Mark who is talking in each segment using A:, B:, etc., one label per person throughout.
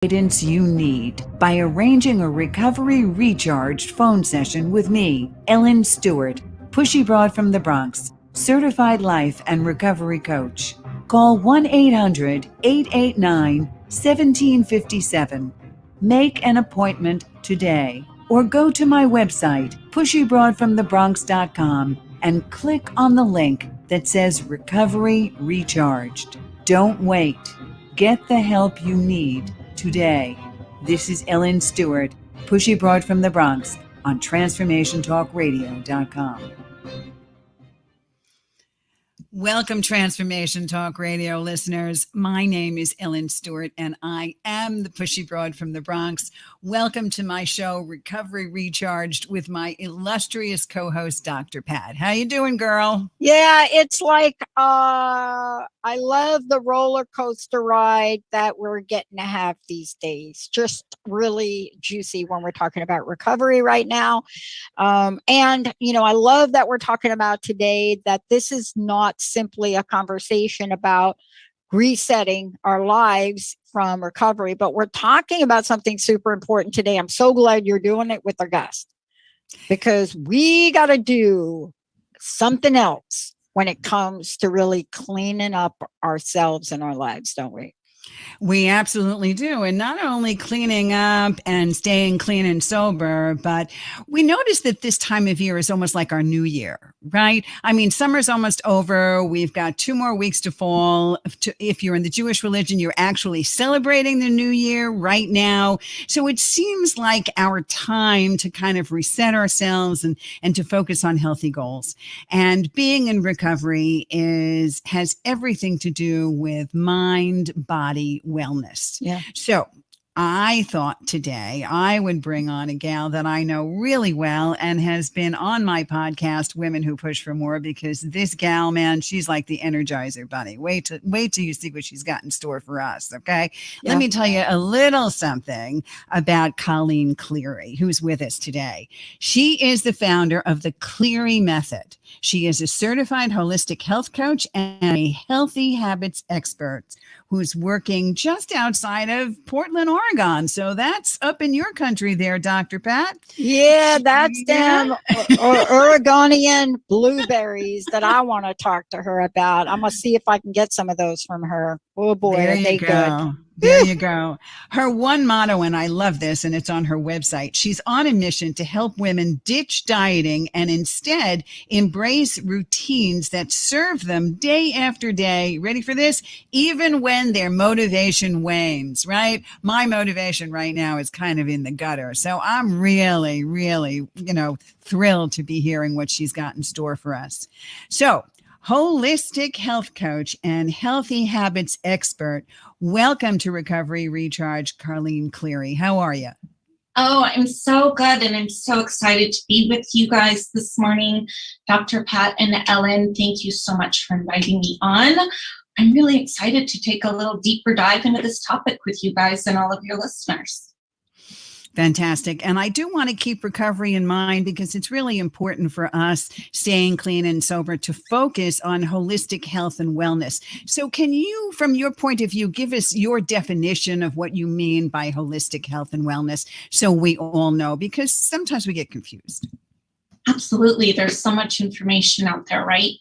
A: Guidance you need by arranging a recovery recharged phone session with me, Ellen Stewart, Pushy Broad from the Bronx, certified life and recovery coach. Call 1-800-889-1757. Make an appointment today or go to my website, pushybroadfromthebronx.com, and click on the link that says Recovery Recharged. Don't wait. Get the help you need today. This is Ellen Stewart, Pushy Broad from the Bronx on TransformationTalkRadio.com. Welcome, Transformation Talk Radio listeners. My name is Ellen Stewart, and I am the Pushy Broad from the Bronx. Welcome to my show, Recovery Recharged, with my illustrious co-host, Dr. Pat. How you doing, girl?
B: Yeah, it's like I love the roller coaster ride that we're getting to have these days. Just really juicy when we're talking about recovery right now. And, you know, I love that we're talking about today that this is not simply a conversation about resetting our lives from recovery, but we're talking about something super important today. I'm so glad you're doing it with our guest because we got to do something else when it comes to really cleaning up ourselves and our lives, don't we?
A: We absolutely do. And not only cleaning up and staying clean and sober, but we notice that this time of year is almost like our new year, right? I mean, summer's almost over. We've got 2 more weeks to fall. If you're in the Jewish religion, you're actually celebrating the new year right now. So it seems like our time to kind of reset ourselves and to focus on healthy goals. And being in recovery has everything to do with mind, body, wellness.
B: Yeah.
A: So I thought today I would bring on a gal that I know really well and has been on my podcast, Women Who Push for More, because this gal, man, she's like the Energizer Bunny. Wait till you see what she's got in store for us. Okay.
B: Yeah.
A: Let me tell you a little something about Colleen Cleary, who's with us today. She is the founder of the Cleary Method. She is a certified holistic health coach and a healthy habits expert who's working just outside of Portland, Oregon. So that's up in your country there, Dr. Pat.
B: Yeah, that's them Oregonian blueberries that I want to talk to her about. I'm going to see if I can get some of those from her. Oh boy,
A: there
B: are
A: you
B: they
A: go.
B: good.
A: There you go. Her one motto, and I love this, and it's on her website. She's on a mission to help women ditch dieting and instead embrace routines that serve them day after day. Ready for this? Even when their motivation wanes, right? My motivation right now is kind of in the gutter. So I'm really, really, thrilled to be hearing what she's got in store for us. So, holistic health coach and healthy habits expert. Welcome to Recovery Recharge, Colleen Cleary. How are you?
C: Oh, I'm so good. And I'm so excited to be with you guys this morning. Dr. Pat and Ellen, thank you so much for inviting me on. I'm really excited to take a little deeper dive into this topic with you guys and all of your listeners.
A: Fantastic. And I do want to keep recovery in mind because it's really important for us staying clean and sober to focus on holistic health and wellness. So can you, from your point of view, give us your definition of what you mean by holistic health and wellness so we all know, because sometimes we get confused.
C: Absolutely. There's so much information out there, right?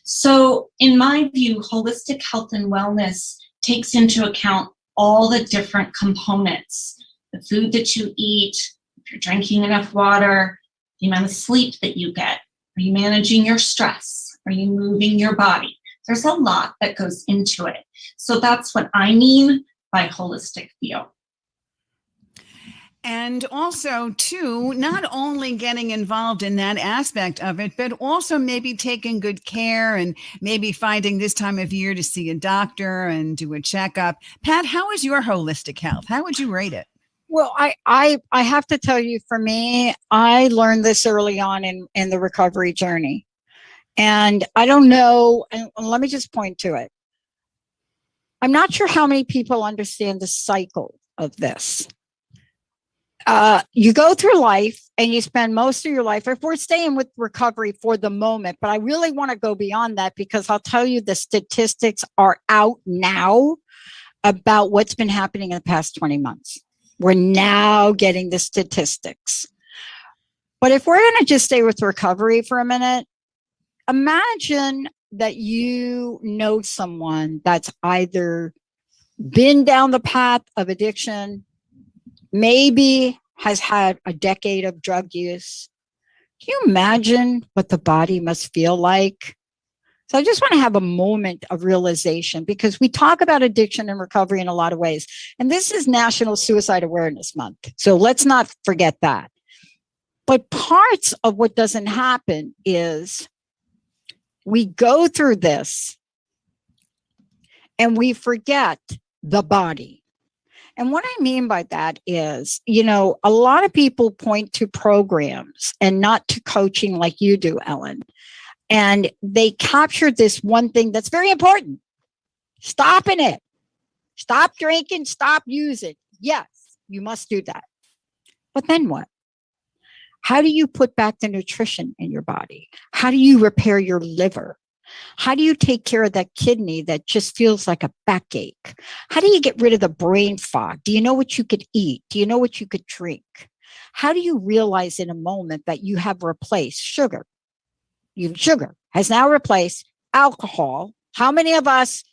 C: So in my view, holistic health and wellness takes into account all the different components. The food that you eat, if you're drinking enough water, the amount of sleep that you get. Are you managing your stress? Are you moving your body? There's a lot that goes into it. So that's what I mean by holistic view.
A: And also, too, not only getting involved in that aspect of it, but also maybe taking good care and maybe finding this time of year to see a doctor and do a checkup. Pat, how is your holistic health? How would you rate it?
B: Well, I have to tell you, for me, I learned this early on in the recovery journey. And I don't know, and let me just point to it. I'm not sure how many people understand the cycle of this. You go through life and you spend most of your life, if we're staying with recovery for the moment, but I really want to go beyond that because I'll tell you the statistics are out now about what's been happening in the past 20 months. We're now getting the statistics. But if we're going to just stay with recovery for a minute, imagine that you know someone that's either been down the path of addiction, maybe has had a decade of drug use. Can you imagine what the body must feel like? So I just want to have a moment of realization, because we talk about addiction and recovery in a lot of ways. And this is National Suicide Awareness Month. So let's not forget that. But parts of what doesn't happen is we go through this and we forget the body. And what I mean by that is, a lot of people point to programs and not to coaching like you do, Ellen. And they captured this one thing that's very important. Stopping it. Stop drinking, stop using. Yes, you must do that. But then what? How do you put back the nutrition in your body? How do you repair your liver? How do you take care of that kidney that just feels like a backache? How do you get rid of the brain fog? Do you know what you could eat? Do you know what you could drink? How do you realize in a moment that you have replaced sugar? Sugar has now replaced alcohol. How many of us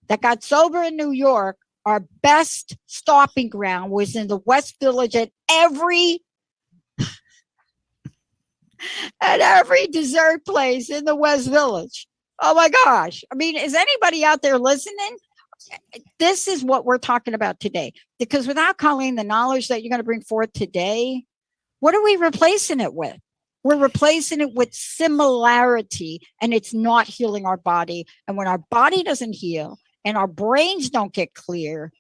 B: that got sober in New York, our best stopping ground was in the West Village at every dessert place in the West Village? Oh my gosh. I mean, is anybody out there listening? This is what we're talking about today. Because without, Colleen, the knowledge that you're going to bring forth today, what are we replacing it with? We're replacing it with similarity, and it's not healing our body. And when our body doesn't heal and our brains don't get clear,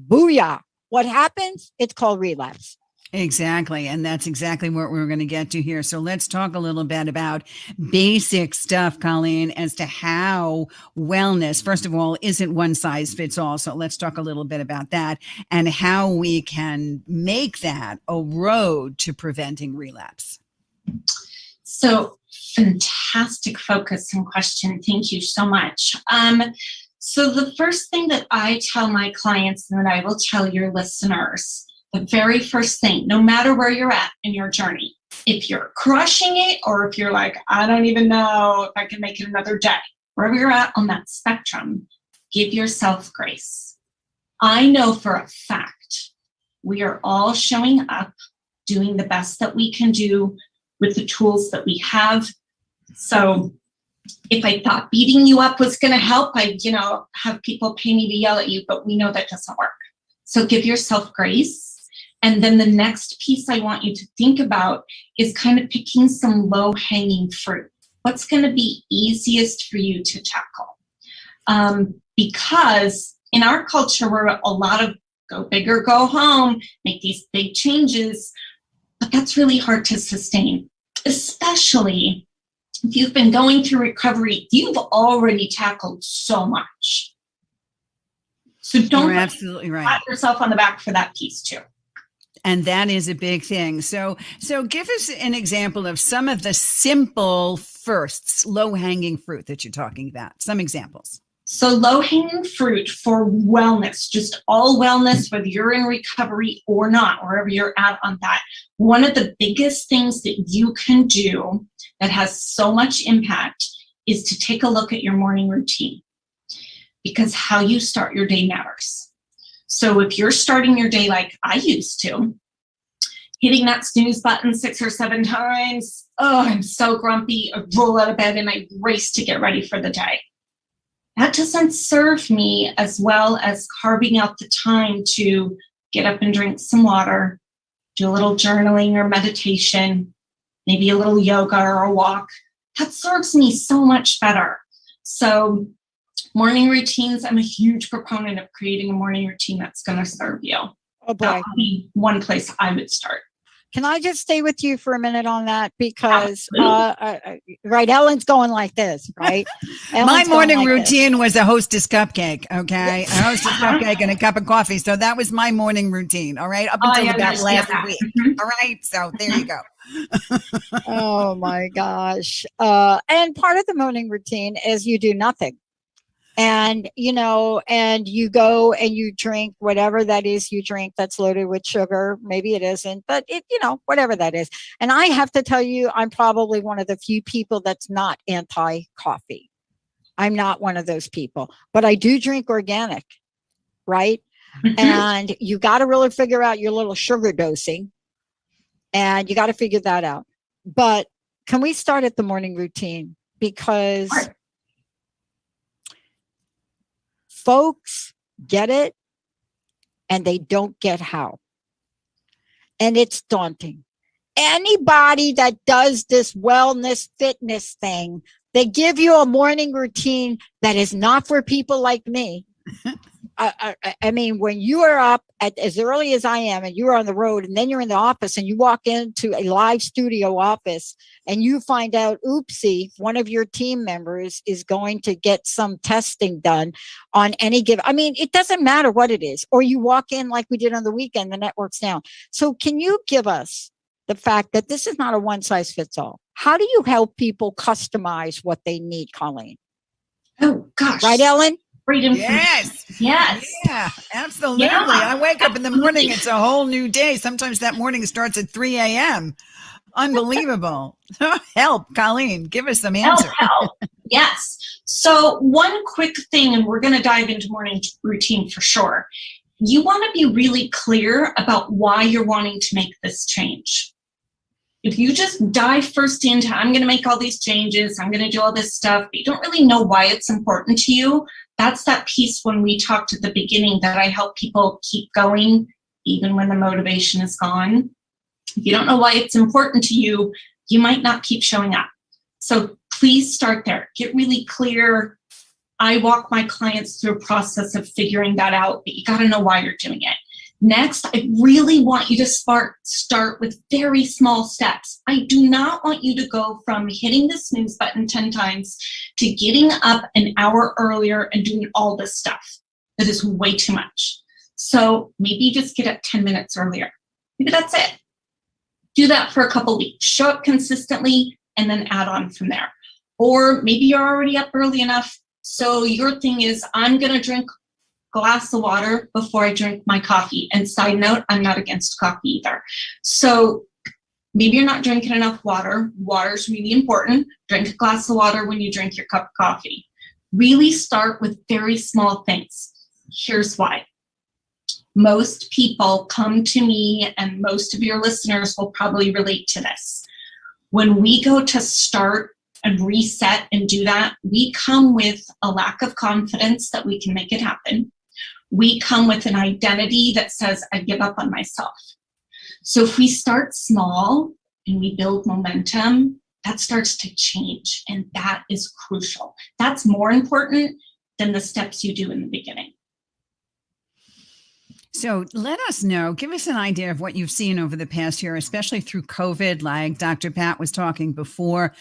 B: booyah, what happens? It's called relapse.
A: Exactly. And that's exactly what we're going to get to here. So let's talk a little bit about basic stuff, Colleen, as to how wellness, first of all, isn't one size fits all. So let's talk a little bit about that and how we can make that a road to preventing relapse.
C: So fantastic focus and question. Thank you so much. So the first thing that I tell my clients and that I will tell your listeners, the very first thing, no matter where you're at in your journey, if you're crushing it or if you're like, I don't even know if I can make it another day, wherever you're at on that spectrum, give yourself grace. I know for a fact we are all showing up, doing the best that we can do with the tools that we have. So if I thought beating you up was going to help, I'd, have people pay me to yell at you, but we know that doesn't work. So give yourself grace. And then the next piece I want you to think about is kind of picking some low-hanging fruit. What's going to be easiest for you to tackle? Because in our culture, we're a lot of go big or go home, make these big changes, but that's really hard to sustain, especially if you've been going through recovery. You've already tackled so much. So don't
A: You're absolutely right.
C: pat yourself on the back for that piece too.
A: And that is a big thing. So give us an example of some of the simple firsts, low-hanging fruit that you're talking about. Some examples.
C: So low-hanging fruit for wellness, just all wellness, whether you're in recovery or not, wherever you're at on that. One of the biggest things that you can do that has so much impact is to take a look at your morning routine, because how you start your day matters. So if you're starting your day like I used to, hitting that snooze button 6 or 7 times, I'm so grumpy, I roll out of bed and I race to get ready for the day. That doesn't serve me as well as carving out the time to get up and drink some water, do a little journaling or meditation, maybe a little yoga or a walk. That serves me so much better. So morning routines, I'm a huge proponent of creating a morning routine that's going to serve you.
B: Oh boy.
C: That would be one place I would start.
B: Can I just stay with you for a minute on that? Because, right, Ellen's going like this, right?
A: My morning
B: like
A: routine was a Hostess cupcake, okay? A Hostess cupcake and a cup of coffee. So that was my morning routine, all right? Up until about last week, all right? So there you go.
B: Oh, my gosh. And part of the morning routine is you do nothing. And, and you go and you drink whatever that is you drink that's loaded with sugar. Maybe it isn't, but whatever that is. And I have to tell you, I'm probably one of the few people that's not anti-coffee. I'm not one of those people, but I do drink organic, right? And you got to really figure out your little sugar dosing, and you got to figure that out. But can we start at the morning routine? Because folks get it and they don't get how. And it's daunting. Anybody that does this wellness fitness thing, they give you a morning routine that is not for people like me. I mean, when you are up at as early as I am and you're on the road and then you're in the office and you walk into a live studio office and you find out, oopsie, one of your team members is going to get some testing done on any given, I mean, it doesn't matter what it is. Or you walk in like we did on the weekend, the network's down. So can you give us the fact that this is not a one size fits all? How do you help people customize what they need, Colleen?
C: Oh, gosh.
B: Right, Ellen?
C: Freedom.
A: Yes.
C: Yes.
A: Yeah, absolutely.
C: Yeah.
A: I wake up in the morning. It's a whole new day. Sometimes that morning starts at 3 a.m. Unbelievable. Help, Colleen. Give us some answers.
C: Help. Yes. So one quick thing, and we're going to dive into morning routine for sure. You want to be really clear about why you're wanting to make this change. If you just dive first into, I'm going to make all these changes, I'm going to do all this stuff, but you don't really know why it's important to you, that's that piece when we talked at the beginning that I help people keep going even when the motivation is gone. If you don't know why it's important to you, you might not keep showing up. So please start there. Get really clear. I walk my clients through a process of figuring that out, but you got to know why you're doing it. Next, I really want you to start with very small steps. I do not want you to go from hitting the snooze button 10 times to getting up an hour earlier and doing all this stuff. That is way too much. So maybe just get up 10 minutes earlier. Maybe that's it. Do that for a couple weeks. Show up consistently and then add on from there. Or maybe you're already up early enough. So your thing is, I'm going to drink glass of water before I drink my coffee. And side note, I'm not against coffee either. So maybe you're not drinking enough water. Water's really important. Drink a glass of water when you drink your cup of coffee. Really start with very small things. Here's why. Most people come to me, and most of your listeners will probably relate to this. When we go to start and reset and do that, we come with a lack of confidence that we can make it happen. We come with an identity that says, I give up on myself. So if we start small and we build momentum, that starts to change. And that is crucial. That's more important than the steps you do in the beginning.
A: So let us know, give us an idea of what you've seen over the past year, especially through COVID, like Dr. Pat was talking before.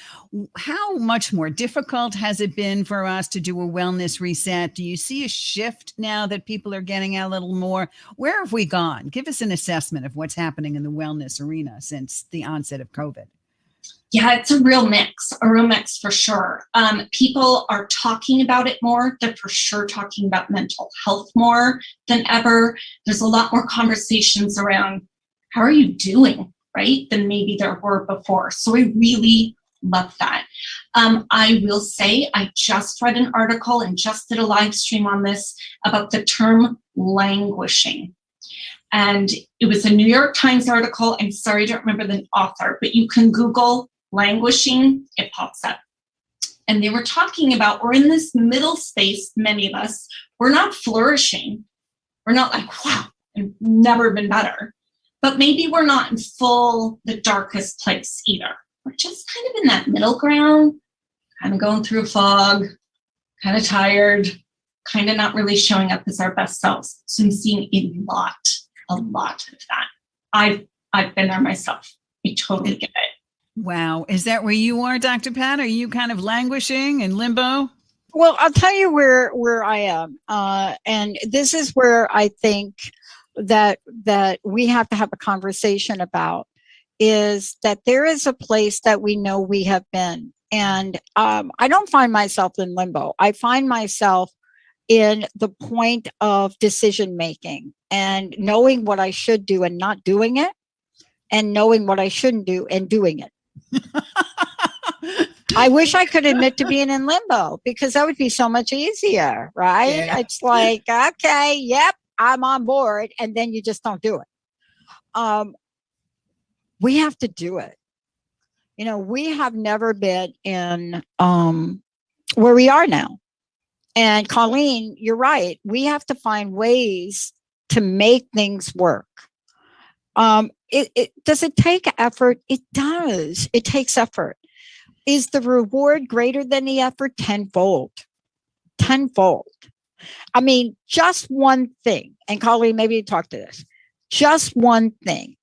A: How much more difficult has it been for us to do a wellness reset? Do you see a shift now that people are getting out a little more? Where have we gone? Give us an assessment of what's happening in the wellness arena since the onset of COVID.
C: Yeah, it's a real mix for sure. People are talking about it more. They're for sure talking about mental health more than ever. There's a lot more conversations around how are you doing, right, than maybe there were before. So I really love that. I will say I just read an article and just did a live stream on this about the term languishing. And it was a New York Times article. I'm sorry, I don't remember the author, but you can Google languishing, it pops up. And they were talking about, we're in this middle space, many of us, we're not flourishing. We're not like, wow, I've never been better. But maybe we're not in the darkest place either. We're just kind of in that middle ground, kind of going through a fog, kind of tired, kind of not really showing up as our best selves. So I'm seeing a lot of that. I've been there myself. I totally get it.
A: Wow. Is that where you are, Dr. Pat? Are you kind of languishing in limbo?
B: Well, I'll tell you where I am. And this is where I think that we have to have a conversation about, is that there is a place that we know we have been. And I don't find myself in limbo. I find myself in the point of decision making and knowing what I should do and not doing it, and knowing what I shouldn't do and doing it. I wish I could admit to being in limbo, because that would be so much easier, right?
A: Yeah.
B: It's like, okay, yep, I'm on board. And then you just don't do it. We have to do it. You know, we have never been in where we are now. And Colleen, you're right. We have to find ways to make things work. Does it take effort? It does. It takes effort. Is the reward greater than the effort? Tenfold. Tenfold. I mean, just one thing. And Colleen, maybe you talk to this. Just one thing.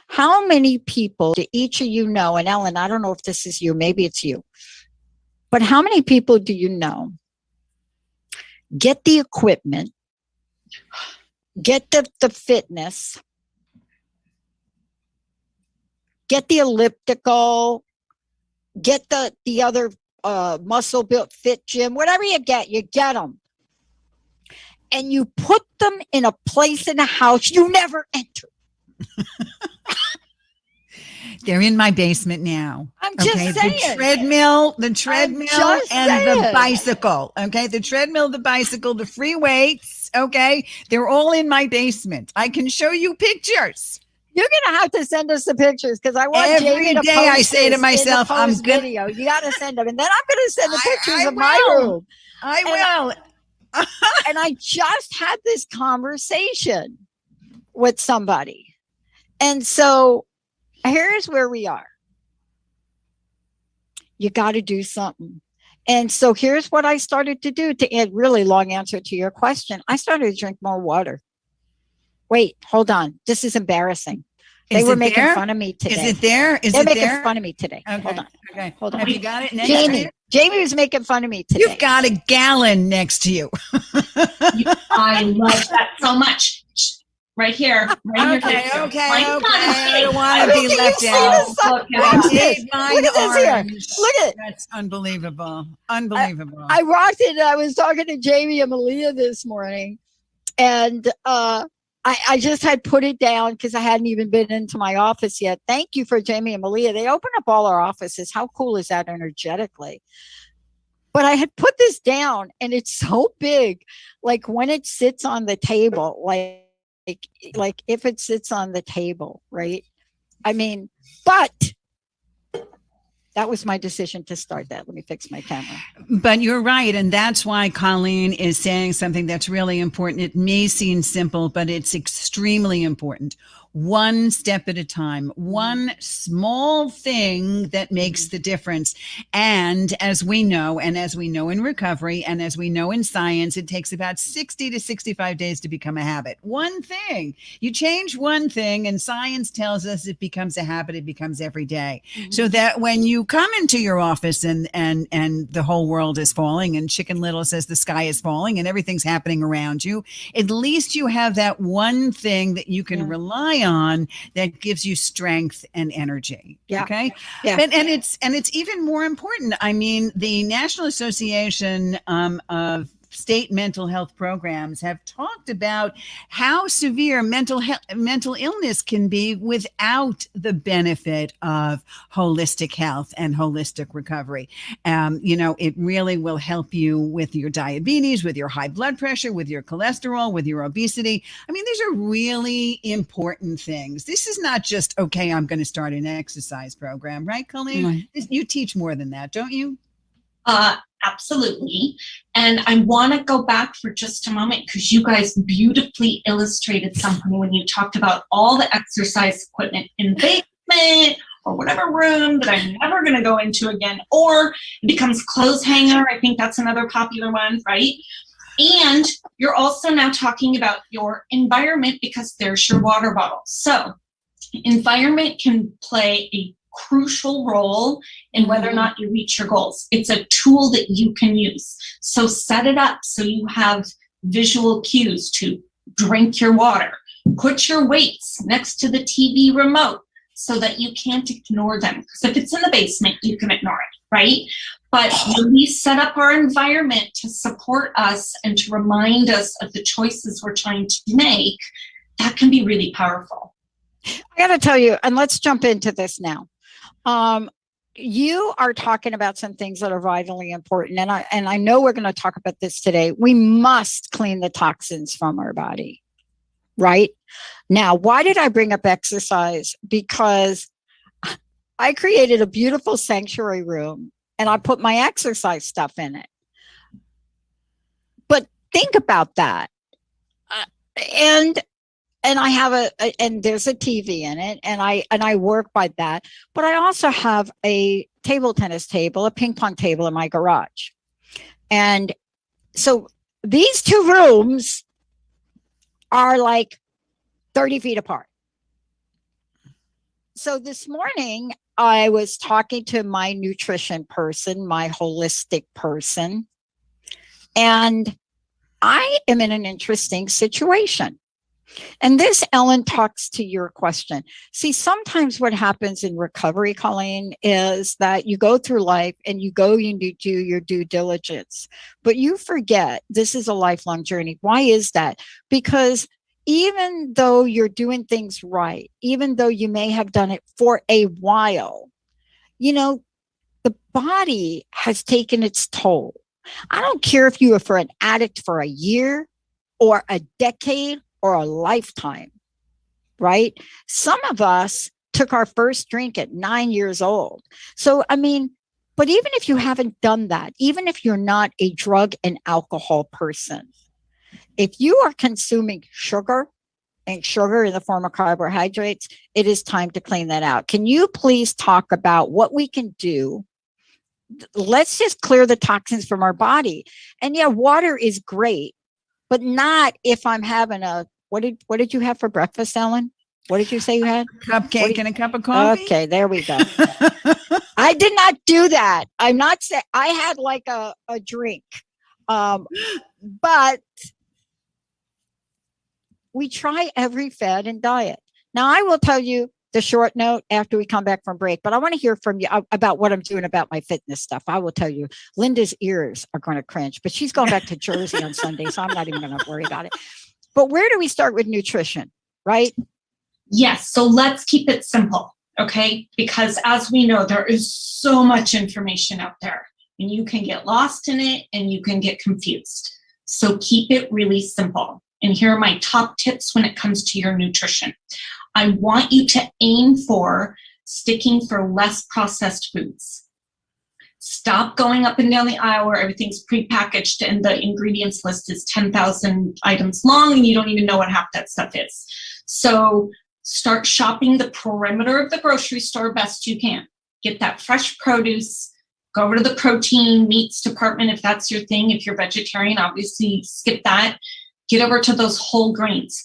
B: How many people do each of you know? And Ellen, I don't know if this is you. Maybe it's you. But how many people do you know get the equipment, get the fitness, get the elliptical, get the other muscle built fit gym, whatever you get them. And you put them in a place in a house you never entered.
A: They're in my basement now.
B: I'm just saying.
A: The treadmill and the bicycle. Okay. The treadmill, the bicycle, the free weights. Okay. They're all in my basement. I can show you pictures.
B: You're going to have to send us the pictures, because I want Jamie to
A: post. Every day I say to myself, I'm going to
B: video. You got to send them. And then I'm going to send the pictures of my room.
A: I will.
B: And I just had this conversation with somebody. And so here's where we are. You got to do something. And so here's what I started to do, to add really long answer to your question. I started to drink more water. Wait, hold on. This is embarrassing. They were making fun of me today.
A: Is it there?
B: They're making fun of me today.
A: Okay.
B: Hold on.
A: Okay.
B: Hold on.
A: Have you got it?
B: Jamie was making fun of me today.
A: You've got a gallon next to you.
C: I love that so much. Right here. Right
A: Okay.
C: here.
A: I don't want to be left out.
B: Look at this here. Look at it.
A: That's unbelievable. Unbelievable.
B: I walked in and I was talking to Jamie and Malia this morning, and I just had put it down because I hadn't even been into my office yet. Thank you for Jamie and Malia. They open up all our offices. How cool is that energetically? But I had put this down, and it's so big. Like when it sits on the table, like if it sits on the table, right? I mean, but that was my decision to start that. Let me fix my camera.
A: But you're right. And that's why Colleen is saying something that's really important. It may seem simple, but it's extremely important. One step at a time, one small thing that makes the difference. And as we know in recovery, and as we know in science, it takes about 60 to 65 days to become a habit. One thing, you change one thing, and science tells us it becomes a habit. It becomes every day. Mm-hmm. So that when you come into your office and the whole world is falling, and Chicken Little says the sky is falling and everything's happening around you, at least you have that one thing that you can rely on that gives you strength and energy.
B: Yeah.
A: Okay.
B: Yeah.
A: And it's even more important. I mean, the National Association of State Mental Health Programs have talked about how severe mental illness can be without the benefit of holistic health and holistic recovery. It really will help you with your diabetes, with your high blood pressure, with your cholesterol, with your obesity. I mean, these are really important things. This is not just, okay, I'm going to start an exercise program, right, Colleen? Mm-hmm. You teach more than that, don't you?
C: Absolutely. And I want to go back for just a moment, because you guys beautifully illustrated something when you talked about all the exercise equipment in the basement or whatever room that I'm never going to go into again, or it becomes clothes hanger. I think that's another popular one, right? And you're also now talking about your environment, because there's your water bottle. So environment can play a crucial role in whether or not you reach your goals. It's a tool that you can use. So set it up so you have visual cues to drink your water. Put your weights next to the TV remote so that you can't ignore them. Because if it's in the basement, you can ignore it, right? But when we set up our environment to support us and to remind us of the choices we're trying to make, that can be really powerful.
B: I got to tell you, and let's jump into this now. You are talking about some things that are vitally important, and I know we're going to talk about this today. We must clean the toxins from our body, right? Now, why did I bring up exercise? Because I created a beautiful sanctuary room and I put my exercise stuff in it. But think about that. And I have and there's a TV in it, and I work by that. But I also have a table tennis table, a ping pong table in my garage. And so these two rooms are like 30 feet apart. So this morning I was talking to my nutrition person, my holistic person, and I am in an interesting situation. And this, Ellen, talks to your question. See, sometimes what happens in recovery, Colleen, is that you go through life and you do your due diligence, but you forget this is a lifelong journey. Why is that? Because even though you're doing things right, even though you may have done it for a while, the body has taken its toll. I don't care if you were for an addict for a year or a decade or a lifetime, right? Some of us took our first drink at 9 years old. So, but even if you haven't done that, even if you're not a drug and alcohol person, if you are consuming sugar and sugar in the form of carbohydrates, it is time to clean that out. Can you please talk about what we can do? Let's just clear the toxins from our body. And yeah, water is great, but not if I'm having what did you have for breakfast, Ellen? What did you say you had?
A: Cupcake and a cup of coffee.
B: Okay, there we go. I did not do that. I'm not saying I had like a drink. But we try every fad and diet. Now, I will tell you the short note after we come back from break, but I want to hear from you about what I'm doing about my fitness stuff. I will tell you, Linda's ears are going to cringe, but she's going back to Jersey on Sunday, so I'm not even going to worry about it. But where do we start with nutrition, right?
C: Yes. So let's keep it simple, okay? Because as we know, there is so much information out there, and you can get lost in it and you can get confused. So keep it really simple. And here are my top tips when it comes to your nutrition. I want you to aim for sticking for less processed foods. Stop going up and down the aisle where everything's prepackaged and the ingredients list is 10,000 items long and you don't even know what half that stuff is. So start shopping the perimeter of the grocery store best you can. Get that fresh produce. Go over to the protein, meats department if that's your thing. If you're vegetarian, obviously skip that. Get over to those whole grains.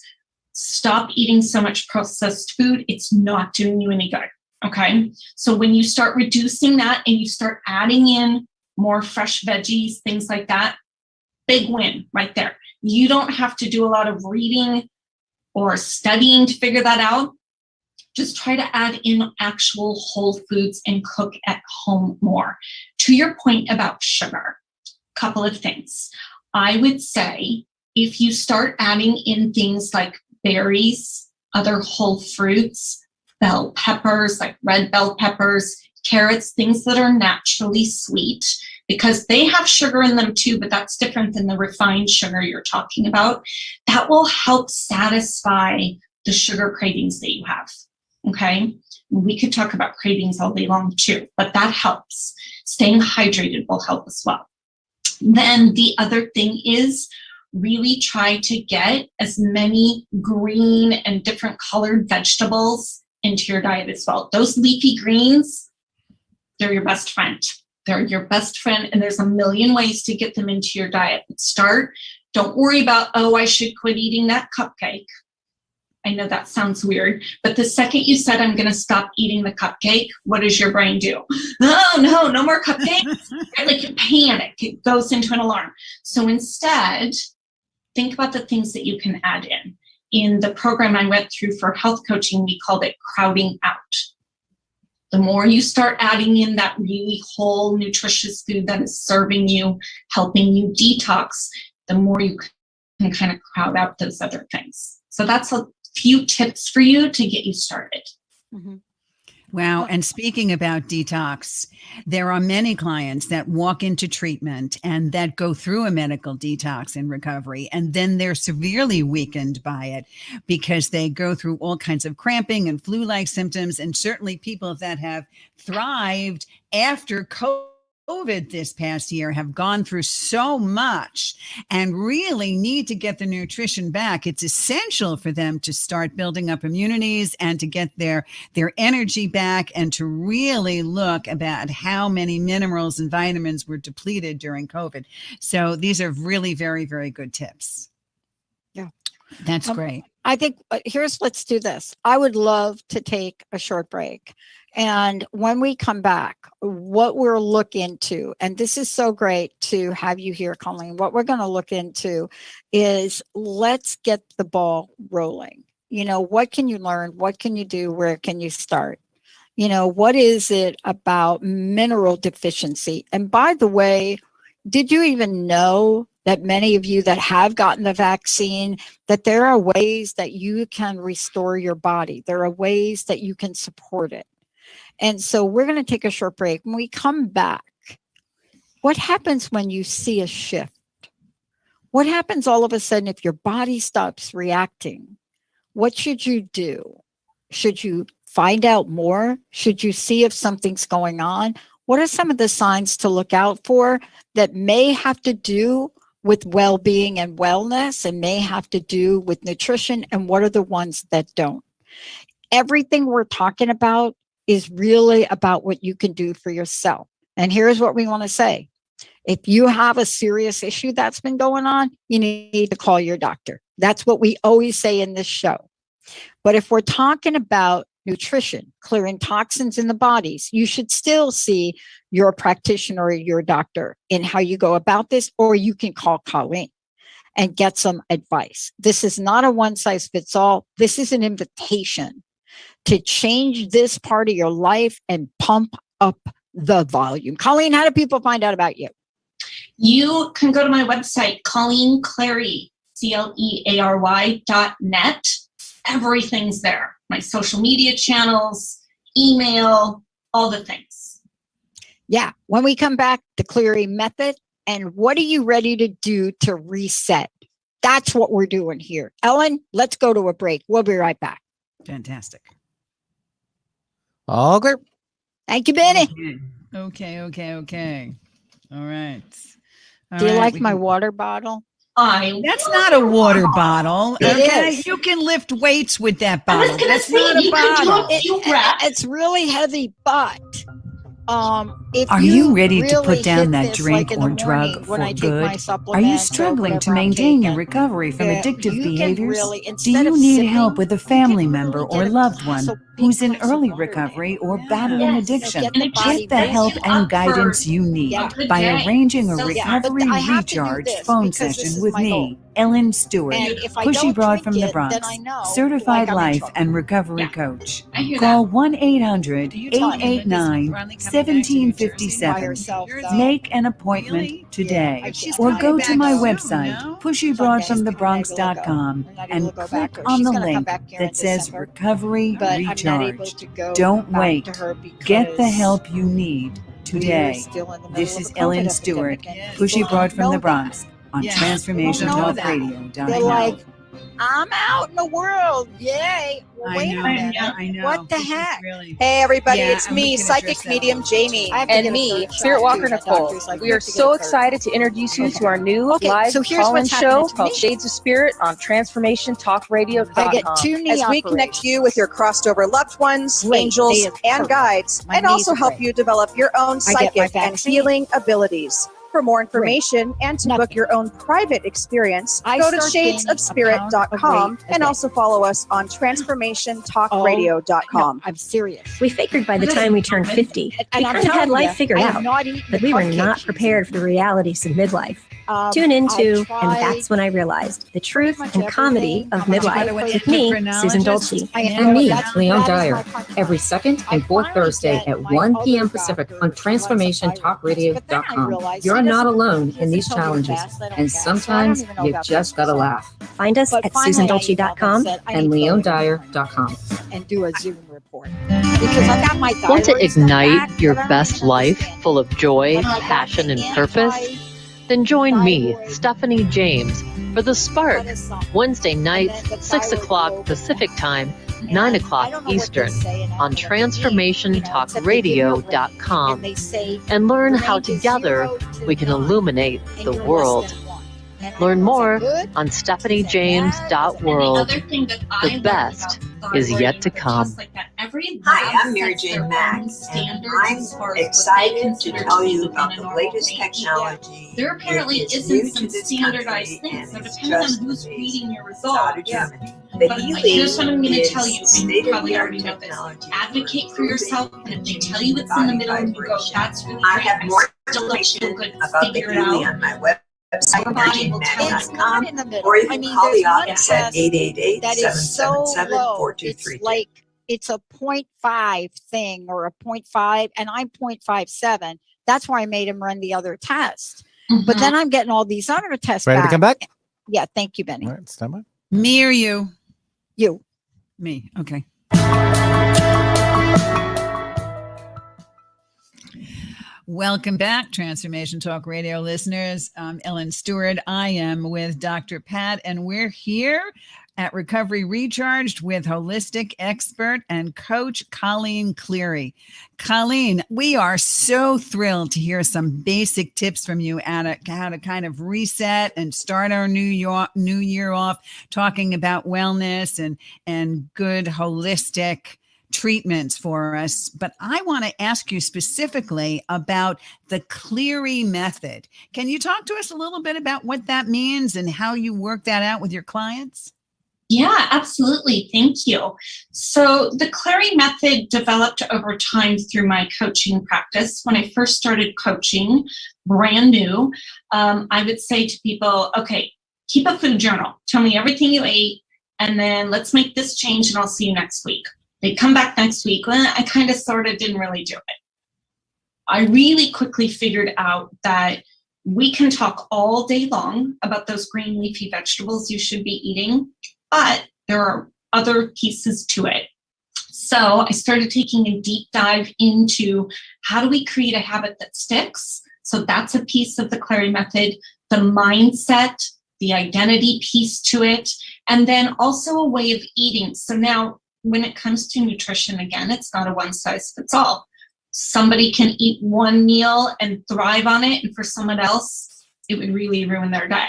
C: Stop eating so much processed food. It's not doing you any good, okay? So when you start reducing that and you start adding in more fresh veggies, things like that, big win right there. You don't have to do a lot of reading or studying to figure that out. Just try to add in actual whole foods and cook at home more. To your point about sugar, a couple of things. I would say if you start adding in things like berries, other whole fruits, bell peppers, like red bell peppers, carrots, things that are naturally sweet, because they have sugar in them too, but that's different than the refined sugar you're talking about. That will help satisfy the sugar cravings that you have, okay? We could talk about cravings all day long too, but that helps. Staying hydrated will help as well. Then the other thing is really try to get as many green and different colored vegetables into your diet as well. Those leafy greens, they're your best friend. They're your best friend, and there's a million ways to get them into your diet. But don't worry about, oh, I should quit eating that cupcake. I know that sounds weird, but the second you said, I'm going to stop eating the cupcake, what does your brain do? No more cupcakes. Like you panic. It goes into an alarm. So instead, think about the things that you can add in. In the program I went through for health coaching, we called it crowding out. The more you start adding in that really whole nutritious food that is serving you, helping you detox, the more you can kind of crowd out those other things. So that's a few tips for you to get you started.
B: Mm-hmm.
A: Wow. And speaking about detox, there are many clients that walk into treatment and that go through a medical detox in recovery, and then they're severely weakened by it because they go through all kinds of cramping and flu-like symptoms. And certainly people that have thrived after COVID this past year have gone through so much and really need to get the nutrition back. It's essential for them to start building up immunities and to get their energy back and to really look about how many minerals and vitamins were depleted during COVID. So these are really very, very good tips.
B: Yeah.
A: That's great.
B: I think let's do this. I would love to take a short break. And when we come back, what we'll look into, and this is so great to have you here, Colleen, what we're going to look into is let's get the ball rolling. What can you learn? What can you do? Where can you start? What is it about mineral deficiency? And by the way, did you even know that many of you that have gotten the vaccine, that there are ways that you can restore your body? There are ways that you can support it. And so we're going to take a short break. When we come back, what happens when you see a shift? What happens all of a sudden if your body stops reacting? What should you do? Should you find out more? Should you see if something's going on? What are some of the signs to look out for that may have to do with well-being and wellness and may have to do with nutrition? And what are the ones that don't? Everything we're talking about is really about what you can do for yourself. And here's what we want to say. If you have a serious issue that's been going on, you need to call your doctor. That's what we always say in this show. But if we're talking about nutrition, clearing toxins in the bodies, you should still see your practitioner or your doctor in how you go about this, or you can call Colleen and get some advice. This is not a one size fits all. This is an invitation to change this part of your life and pump up the volume. Colleen, how do people find out about you?
C: You can go to my website, Colleen Cleary, CLEARY.net. Everything's there. My social media channels, email, all the things.
B: Yeah. When we come back, the Cleary method, and what are you ready to do to reset? That's what we're doing here. Ellen, let's go to a break. We'll be right back.
A: Fantastic.
B: Okay. Thank you, Benny.
A: Okay. All right.
B: Do you like my water bottle?
A: That's not a water bottle.
B: It is.
A: You can lift weights with that bottle. That's
C: say,
A: not a bottle.
B: It's really heavy, but if
D: Are you ready to
B: really
D: put down
B: hit
D: that
B: this,
D: drink
B: like in
D: or
B: the
D: drug
B: morning
D: for
B: when I take
D: good?
B: my
D: Are
B: supplements
D: you
B: or
D: struggling to
B: whatever I'm
D: maintain your
B: taking,
D: recovery from addictive
B: you can
D: behaviors?
B: really,
D: Do
B: instead
D: you
B: of
D: need
B: sipping,
D: help with a
B: you
D: family
B: can
D: member
B: really
D: or
B: get a
D: loved
B: glass
D: one
B: of big
D: who's in
B: glass of
D: early
B: water
D: recovery
B: in.
D: or battling
C: Yes.
D: addiction?
B: Get the body
D: Get the
B: ready.
D: help and
C: up
D: guidance
C: for
D: you need
B: Yeah.
C: a good
D: by
C: day.
D: arranging a
C: So
D: recovery
B: I have to do
D: recharge
B: this
D: phone
B: because this
D: session
B: is
D: with
B: my
D: me,
B: goal.
D: Ellen Stewart,
B: And if I
D: Pushy
B: don't
D: Broad
B: drink
D: from the
B: it,
D: Bronx,
B: then I know
D: certified
B: I'm in
D: life
B: trouble.
D: and recovery
C: Yeah.
D: coach.
C: I hear
D: Call
C: that.
D: 1-800-889-1757. Make an appointment today,
B: She's
D: or
B: coming
D: go
B: back
D: to my
B: soon,
D: website,
B: no?
D: pushybroadfromthebronx.com, and click on the link that says Recovery
B: But I'm not able
D: Recharge.
B: to go
D: Don't
B: back
D: wait.
B: to her
D: Get the
B: because
D: help you need
B: we're
D: today.
B: still in the middle
D: This
B: of
D: is
B: a COVID
D: Ellen
B: epidemic,
D: Stewart,
B: and
D: Pushy
B: people
D: Broad
B: don't
D: from
B: know
D: the
B: that.
D: Bronx on
A: Yeah.
D: TransformationTalkRadio.com.
B: They're like, I'm out in the world. Yay. Well, wait a minute.
A: I know.
B: What the
A: This is
B: heck?
A: really-
E: Hey everybody,
A: Yeah,
E: it's
A: and
E: me,
A: we can
E: psychic
A: address that
E: medium
A: all.
E: Jamie,
B: I have to
E: and
B: get a
E: me,
B: third shot,
E: Spirit
B: too.
E: Walker
B: My
E: Nicole.
B: doctor's like,
E: We
B: you
E: are
B: have to get
E: so
B: a third.
E: excited to introduce you to our new
B: Okay,
E: live
B: so here's
E: call-in
B: what's
E: show
B: happening to
E: called
B: me.
E: Shades of Spirit on
B: I get
E: TransformationTalkRadio.com.
B: 2 knee
E: As we connect you with your crossed over loved ones,
B: Great.
E: angels,
B: They are
E: and
B: perfect.
E: guides,
B: My
E: and
B: knees
E: also
B: are
E: help
B: great.
E: you develop your own
B: I get my
E: psychic and
B: vaccine.
E: healing abilities. For more information and to book
B: Nothing.
E: your own private experience,
B: I
E: go to
B: start gaining a pound of
E: shadesofspirit.com
B: weight a
E: and
B: day.
E: also follow us on TransformationTalkRadio.com.
B: No, I'm serious.
F: We figured by the time we turned 50,
B: And
F: we
B: I'm
F: kind of had
B: telling
F: life
B: you,
F: figured
B: I have
F: out,
B: not eaten
F: but
B: the
F: we were
B: cupcakes
F: not
B: she's
F: prepared for the realities of midlife. Tune into And That's When I Realized, the truth and comedy of midlife with me, Susan Dolce.
G: And me, Leon Dyer, every second and fourth Thursday at 1 p.m. Pacific on TransformationTalkRadio.com. You're not alone in these challenges, and sometimes you just gotta laugh.
F: Find us at SusanDolce.com
G: and LeonDyer.com.
B: And do a Zoom report. Because I got my
H: Want to
B: diaries in the
H: ignite
B: back,
H: your
B: but I don't
H: best
B: even
H: life
B: understand.
H: full of joy,
B: And I got
H: passion,
B: the
H: and purpose? Then join me, Stephanie James, for The Spark, Wednesday nights, 6 o'clock Pacific Time, 9 o'clock Eastern, on TransformationTalkRadio.com, and learn how together we can illuminate the world. Learn more on StephanieJames.world. The best is yet to come.
I: Hi, I'm Mary Jane Mack, and I'm excited to tell you about the latest technology.
C: There apparently isn't some standardized things, so depending on who's reading your results.
I: The
C: But
I: healing
C: here's what I'm going to tell you, and you probably
I: state-of-the-art
C: already know this.
I: technology.
C: Advocate for yourself, and if they tell you it's in the middle and you go, that's really
I: I
C: great,
I: have more
C: still don't feel
I: information
C: good,
I: about the
C: figure it
I: healing
C: out.
I: on my website,
C: Our body will tell you.
B: It's not in the middle.
I: or you
B: I
I: can
B: mean,
I: call
B: there's
I: the
B: one
I: office at
B: test that is so low.
I: 888-777-4232.
B: It's like it's a 0.5 thing or a 0.5, and I'm 0.57. That's why I made him run the other test. But then I'm getting all these other tests
J: Ready to come back?
B: Yeah, thank you, Benny.
J: All right, stand by.
A: Me or you?
B: You.
A: Me. Okay. Welcome back, Transformation Talk Radio listeners. I'm Ellen Stewart. I am with Dr. Pat, and we're here at Recovery Recharged with holistic expert and coach Colleen Cleary. Colleen, we are so thrilled to hear some basic tips from you on how to kind of reset and start our new year off talking about wellness and good holistic treatments for us. But I want to ask you specifically about the Cleary method. Can you talk to us a little bit about what that means and how you work that out with your clients?
C: Yeah, absolutely. Thank you. So the Cleary method developed over time through my coaching practice. When I first started coaching, brand new, I would say to people, okay, keep a food journal. Tell me everything you ate, and then let's make this change and I'll see you next week. They come back next week. Well, I kind of sort of didn't really do it. I really quickly figured out that we can talk all day long about those green leafy vegetables you should be eating, but there are other pieces to it. So I started taking a deep dive into how do we create a habit that sticks? So that's a piece of the Cleary method, the mindset, the identity piece to it, and then also a way of eating. So now when it comes to nutrition, again, it's not a one size fits all. Somebody can eat one meal and thrive on it, and for someone else, it would really ruin their day.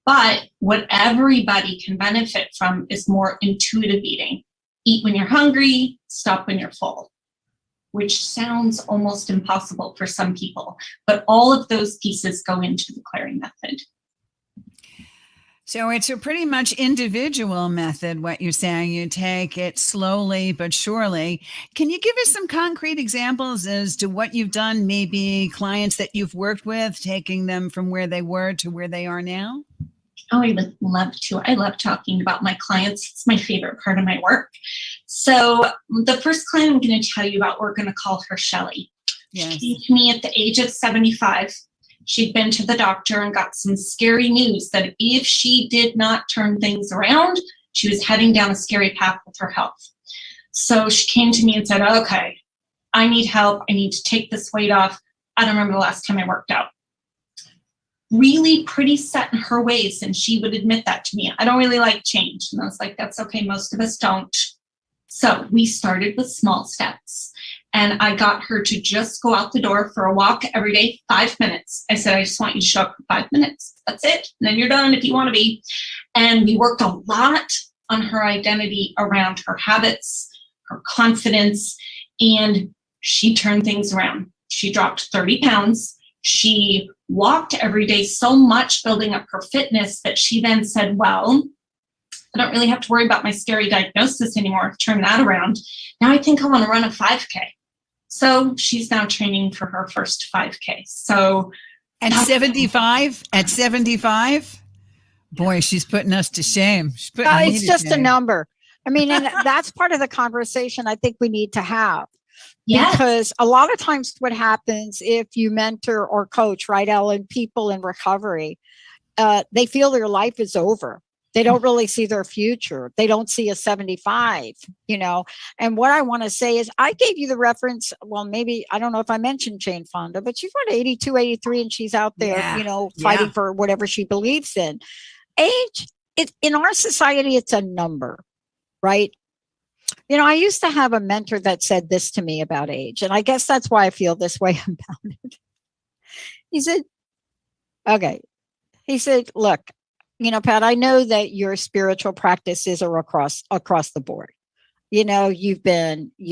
C: But what everybody can benefit from is more intuitive eating. Eat when you're hungry, stop when you're full, which sounds almost impossible for some people. But all of those pieces go into the Cleary method.
A: So it's a pretty much individual method, what you're saying. You take it slowly but surely. Can you give us some concrete examples as to what you've done, maybe clients that you've worked with, taking them from where they were to where they are now?
C: Oh, I would love to. I love talking about my clients. It's my favorite part of my work. So the first client I'm going to tell you about, we're going to call her Shelly.
A: Yes.
C: She came to me at the age of 75. She'd been to the doctor and got some scary news that if she did not turn things around, she was heading down a scary path with her health. So she came to me and said, okay, I need help. I need to take this weight off. I don't remember the last time I worked out. Really pretty set in her ways, and she would admit that to me. I don't really like change. And I was like, that's okay. Most of us don't. So we started with small steps. And I got her to just go out the door for a walk every day, 5 minutes. I said, I just want you to show up for 5 minutes. That's it. And then you're done if you want to be. And we worked a lot on her identity around her habits, her confidence, and she turned things around. She dropped 30 pounds. She walked every day so much, building up her fitness, that she then said, well, I don't really have to worry about my scary diagnosis anymore. I've turned that around. Now I think I want to run a 5K. So she's now training for her first 5K. So
A: At 75? At 75? Boy, she's putting us to shame.
B: It's just a number. I mean, and that's part of the conversation I think we need to have. Yes. Because a lot of times what happens if you mentor or coach, right, Ellen, people in recovery, they feel their life is over. They don't really see their future. They don't see a 75, you know. And what I want to say is I gave you the reference. Well, maybe, I don't know if I mentioned Jane Fonda, but she's what, 82, 83, and she's out there, you know, fighting for whatever she believes in. Age, in our society, it's a number, right? You know, I used to have a mentor that said this to me about age, and I guess that's why I feel this way about it. He said, okay. He said, look, you know, Pat, I know that your spiritual practices are across the board. You know, you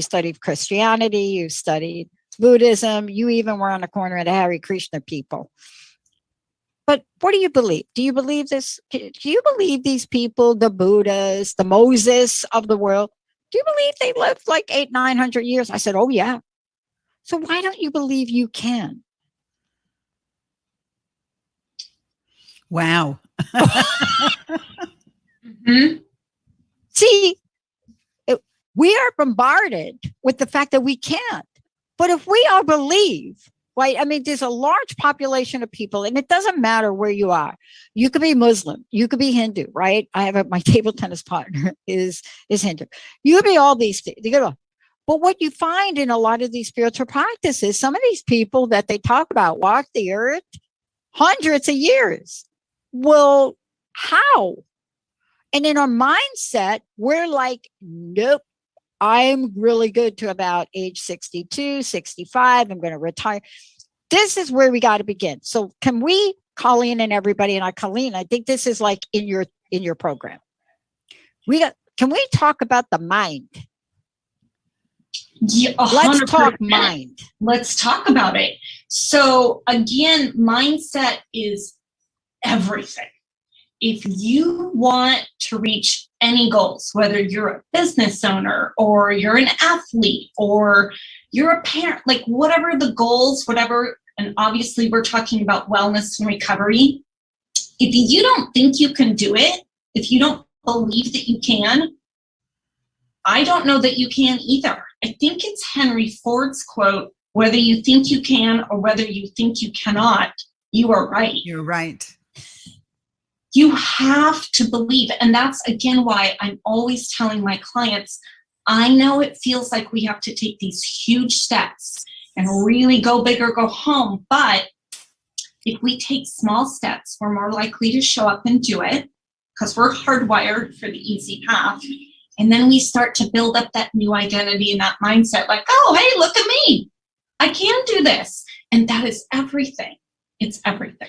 B: studied Christianity, you studied Buddhism, you even were on the corner of the Hare Krishna people. But what do you believe? Do you believe this? Do you believe these people, the Buddhas, the Moses of the world, do you believe they lived like 800-900 years? I said, oh, yeah. So why don't you believe you can?
A: Wow.
B: See, we are bombarded with the fact that we can't. But if we all believe, right? I mean, there's a large population of people, and it doesn't matter where you are. You could be Muslim, you could be Hindu, right? I have my table tennis partner is Hindu. You could be all these things. But what you find in a lot of these spiritual practices, some of these people that they talk about walk the earth hundreds of years. Well, how? And in our mindset, we're like, nope, I'm really good to about age 62, 65. I'm going to retire. This is where we got to begin. So can we, Colleen and everybody, and Colleen, I think this is like in your program. Can we talk about the mind?
C: Yeah,
B: let's talk mind.
C: Let's talk about it. So again, mindset is everything. If you want to reach any goals, whether you're a business owner or you're an athlete or you're a parent, like whatever the goals, whatever, and obviously we're talking about wellness and recovery. If you don't think you can do it, if you don't believe that you can, I don't know that you can either. I think it's Henry Ford's quote, whether you think you can or whether you think you cannot, you are right.
A: You're right.
C: You have to believe. And that's, again, why I'm always telling my clients, I know it feels like we have to take these huge steps and really go big or go home. But if we take small steps, we're more likely to show up and do it because we're hardwired for the easy path. And then we start to build up that new identity and that mindset like, oh, hey, look at me. I can do this. And that is everything. It's everything.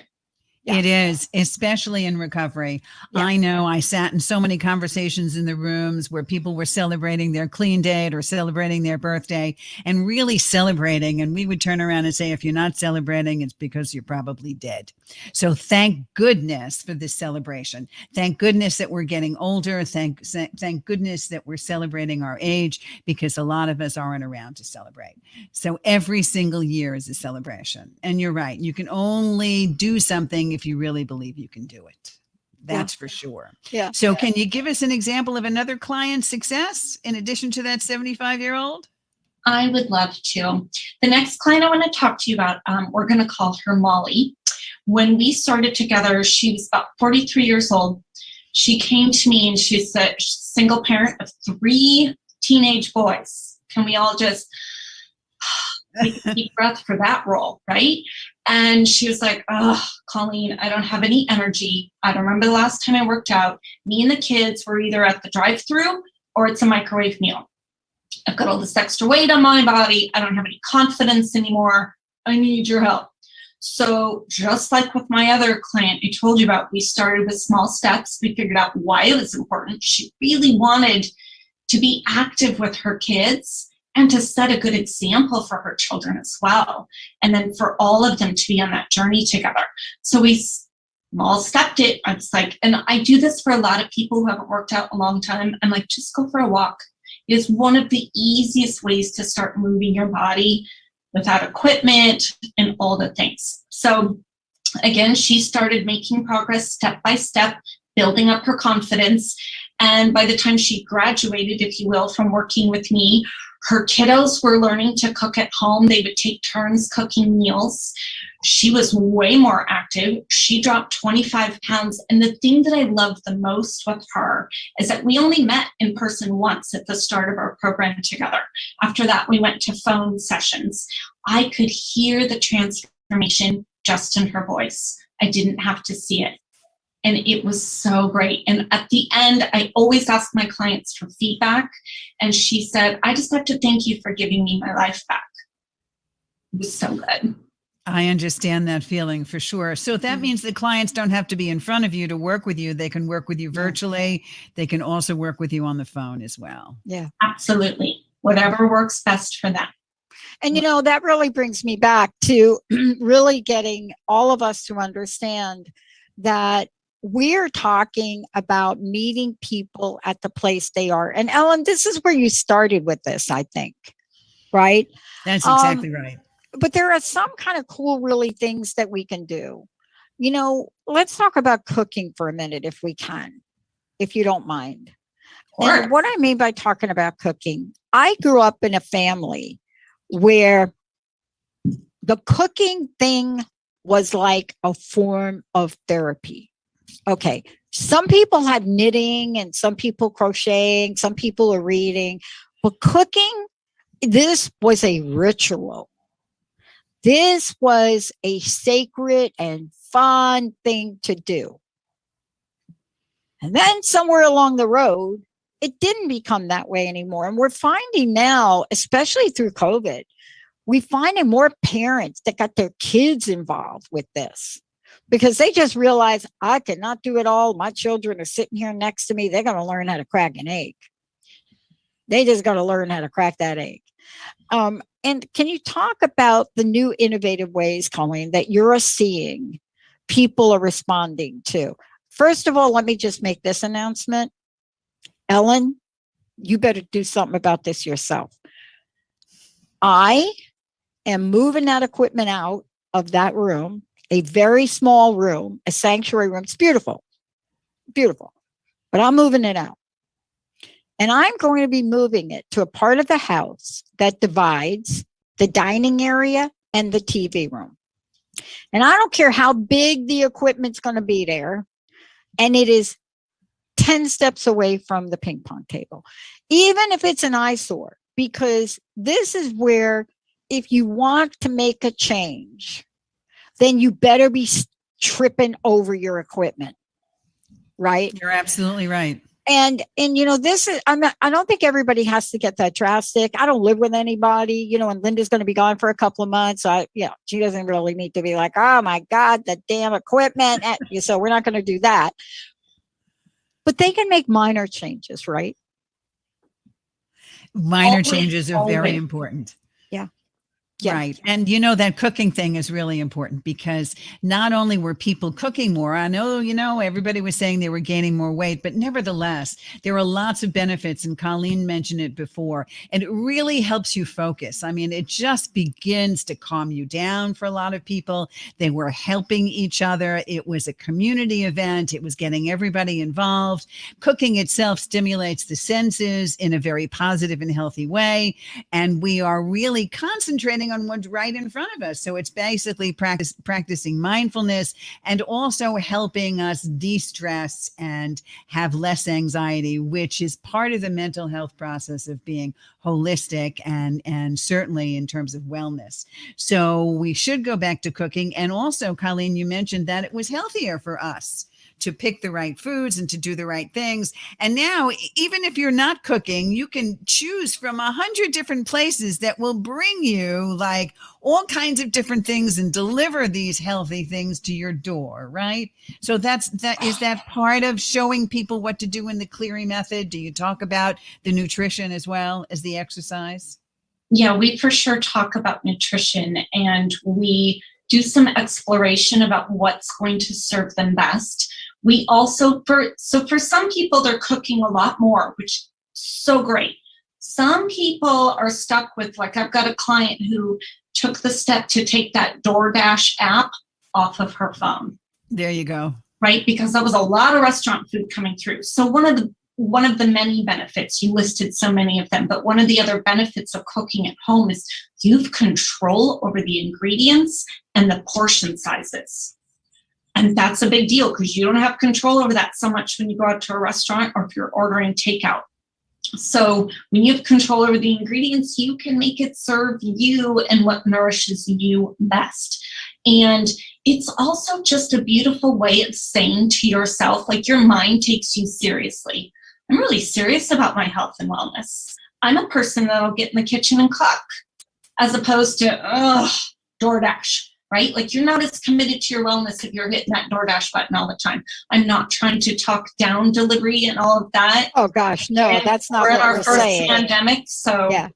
A: Yeah. It is, especially in recovery. Yeah. I know I sat in so many conversations in the rooms where people were celebrating their clean date or celebrating their birthday and really celebrating. And we would turn around and say, if you're not celebrating, it's because you're probably dead. So thank goodness for this celebration. Thank goodness that we're getting older. Thank goodness that we're celebrating our age because a lot of us aren't around to celebrate. So every single year is a celebration. And you're right. You can only do something if you really believe you can do it. That's for sure.
B: Yeah.
A: So can you give us an example of another client's success in addition to that 75-year-old?
C: I would love to. The next client I want to talk to you about, we're going to call her Molly. When we started together, she was about 43 years old. She came to me and she's a single parent of 3 teenage boys. Can we all just take a deep breath for that role, right? And she was like, oh, Colleen, I don't have any energy. I don't remember the last time I worked out. Me and the kids were either at the drive-thru or it's a microwave meal. I've got all this extra weight on my body. I don't have any confidence anymore. I need your help. So just like with my other client I told you about, we started with small steps. We figured out why it was important. She really wanted to be active with her kids and to set a good example for her children as well. And then for all of them to be on that journey together. So we small stepped it. I was like, and I do this for a lot of people who haven't worked out a long time. I'm like, just go for a walk. It is one of the easiest ways to start moving your body without equipment and all the things. So Again, she started making progress step by step, building up her confidence. And by the time she graduated, if you will, from working with me, her kiddos were learning to cook at home. They would take turns cooking meals. She was way more active. She dropped 25 pounds. And the thing that I loved the most with her is that we only met in person once at the start of our program together. After that, we went to phone sessions. I could hear the transformation just in her voice. I didn't have to see it. And it was so great. And at the end, I always ask my clients for feedback. And she said, I just have to thank you for giving me my life back. It was so good.
A: I understand that feeling for sure. So that means the clients don't have to be in front of you to work with you. They can work with you virtually. They can also work with you on the phone as well.
B: Yeah,
C: absolutely. Whatever works best for them.
B: And, you know, that really brings me back to really getting all of us to understand that we're talking about meeting people at the place they are. And Ellen, this is where you started with this, I think, right?
A: That's exactly right.
B: But there are some kind of cool, really things that we can do. You know, let's talk about cooking for a minute, if we can, if you don't mind.
C: Sure.
B: And what I mean by talking about cooking, I grew up in a family where the cooking thing was like a form of therapy. Okay, some people had knitting and some people crocheting, some people are reading, but cooking, this was a ritual. This was a sacred and fun thing to do. And then somewhere along the road, it didn't become that way anymore. And we're finding now, especially through COVID, we're finding more parents that got their kids involved with this because they just realize I cannot do it all. My children are sitting here next to me. They're going to learn how to crack an egg. They just got to learn how to crack that egg. And can you talk about the new innovative ways, Colleen, that you're seeing people are responding to? First of all, let me just make this announcement. Ellen, you better do something about this yourself. I am moving that equipment out of that room, a very small room, a sanctuary room. It's beautiful, beautiful, but I'm moving it out. And I'm going to be moving it to a part of the house that divides the dining area and the TV room. And I don't care how big the equipment's going to be there. And it is 10 steps away from the ping pong table, even if it's an eyesore, because this is where if you want to make a change, then you better be tripping over your equipment, right?
A: You're absolutely right.
B: And you know, this is, I don't think everybody has to get that drastic. I don't live with anybody, you know, and Linda's going to be gone for a couple of months. She doesn't really need to be like, oh my God, the damn equipment. So we're not going to do that. But they can make minor changes, right?
A: Minor changes are very important.
B: Yeah. Yeah.
A: Right. And you know, that cooking thing is really important because not only were people cooking more, I know, you know, everybody was saying they were gaining more weight, but nevertheless, there are lots of benefits. And Colleen mentioned it before, and it really helps you focus. I mean, it just begins to calm you down for a lot of people. They were helping each other. It was a community event. It was getting everybody involved. Cooking itself stimulates the senses in a very positive and healthy way. And we are really concentrating on what's right in front of us. So it's basically practicing mindfulness and also helping us de-stress and have less anxiety, which is part of the mental health process of being holistic and certainly in terms of wellness. So we should go back to cooking. And also, Colleen, you mentioned that it was healthier for us to pick the right foods and to do the right things. And now, even if you're not cooking, you can choose from 100 different places that will bring you like all kinds of different things and deliver these healthy things to your door, right? So is that part of showing people what to do in the Cleary method? Do you talk about the nutrition as well as the exercise?
C: Yeah, we for sure talk about nutrition, and we do some exploration about what's going to serve them best. We also, for some people, they're cooking a lot more, which is so great. Some people are stuck with, like, I've got a client who took the step to take that DoorDash app off of her phone.
A: There you go.
C: Right? Because that was a lot of restaurant food coming through. So one of the many benefits, you listed so many of them, but one of the other benefits of cooking at home is you have control over the ingredients and the portion sizes. And that's a big deal because you don't have control over that so much when you go out to a restaurant or if you're ordering takeout. So when you have control over the ingredients, you can make it serve you and what nourishes you best. And it's also just a beautiful way of saying to yourself, like your mind takes you seriously. I'm really serious about my health and wellness. I'm a person that'll get in the kitchen and cook as opposed to, DoorDash, right? Like you're not as committed to your wellness if you're hitting that DoorDash button all the time. I'm not trying to talk down delivery and all of that.
B: Oh gosh, no,
C: And
B: that's not
C: we're in
B: what
C: our
B: we're
C: first
B: saying.
C: pandemic, so
B: Yeah.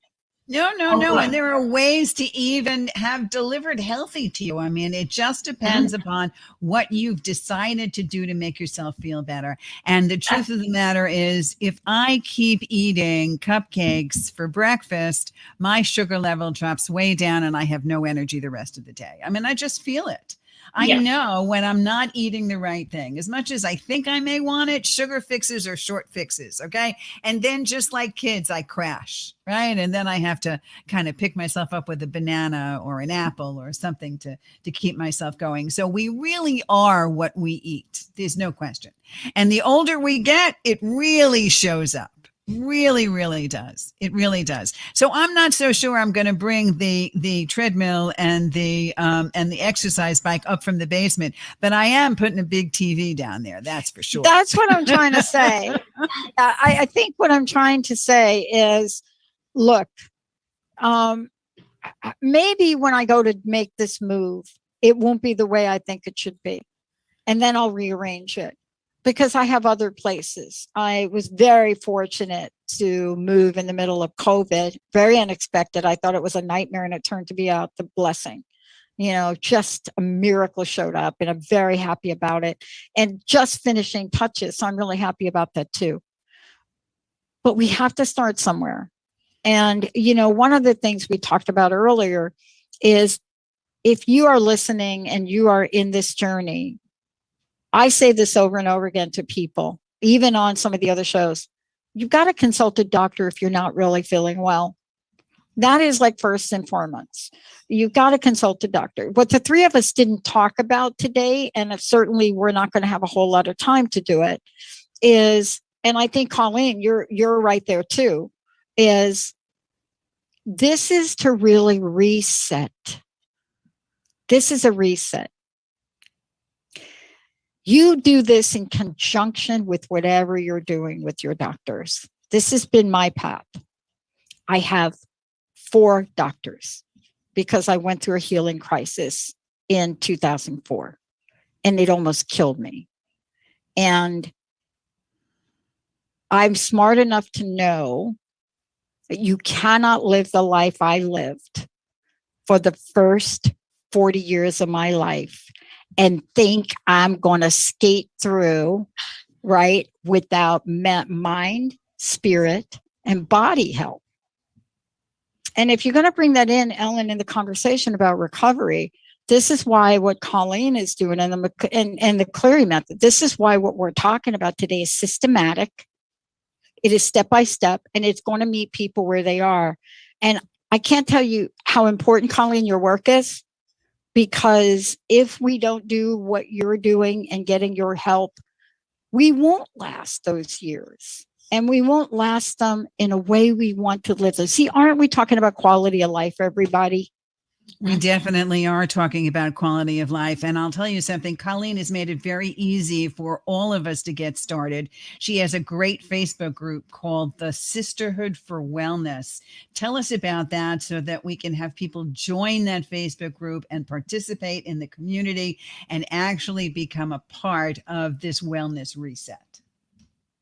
A: No. And there are ways to even have delivered healthy to you. I mean, it just depends upon what you've decided to do to make yourself feel better. And the truth of the matter is, if I keep eating cupcakes for breakfast, my sugar level drops way down and I have no energy the rest of the day. I mean, I just feel it. I know when I'm not eating the right thing. As much as I think I may want it, sugar fixes are short fixes, okay? And then just like kids, I crash, right? And then I have to kind of pick myself up with a banana or an apple or something to keep myself going. So we really are what we eat. There's no question. And the older we get, it really shows up. Really, really does. It really does. So I'm not so sure I'm going to bring the treadmill and the exercise bike up from the basement, but I am putting a big TV down there. That's for sure.
B: That's what I'm trying to say. I think what I'm trying to say is, look, maybe when I go to make this move, it won't be the way I think it should be. And then I'll rearrange it. Because I have other places. I was very fortunate to move in the middle of COVID, very unexpected. I thought it was a nightmare and it turned to be the blessing. You know, just a miracle showed up and I'm very happy about it. And just finishing touches. So I'm really happy about that too. But we have to start somewhere. And, you know, one of the things we talked about earlier is if you are listening and you are in this journey, I say this over and over again to people, even on some of the other shows, you've got to consult a doctor if you're not really feeling well. That is like first and foremost. You've got to consult a doctor. What the three of us didn't talk about today, and certainly we're not going to have a whole lot of time to do it, is, and I think Colleen, you're right there too, is this is to really reset. This is a reset. You do this in conjunction with whatever you're doing with your doctors. This has been my path. I have 4 doctors because I went through a healing crisis in 2004 and it almost killed me. And I'm smart enough to know that you cannot live the life I lived for the first 40 years of my life and think I'm going to skate through, right, without mind, spirit, and body health. And if you're going to bring that in, Ellen, in the conversation about recovery, this is why what Colleen is doing and the Cleary method, this is why what we're talking about today is systematic. It is step by step, and it's going to meet people where they are. And I can't tell you how important, Colleen, your work is, because if we don't do what you're doing and getting your help, we won't last those years. And we won't last them in a way we want to live them. See, aren't we talking about quality of life, everybody?
A: We definitely are talking about quality of life. And I'll tell you something, Colleen has made it very easy for all of us to get started. She has a great Facebook group called the Sisterhood for Wellness. Tell us about that so that we can have people join that Facebook group and participate in the community and actually become a part of this wellness reset.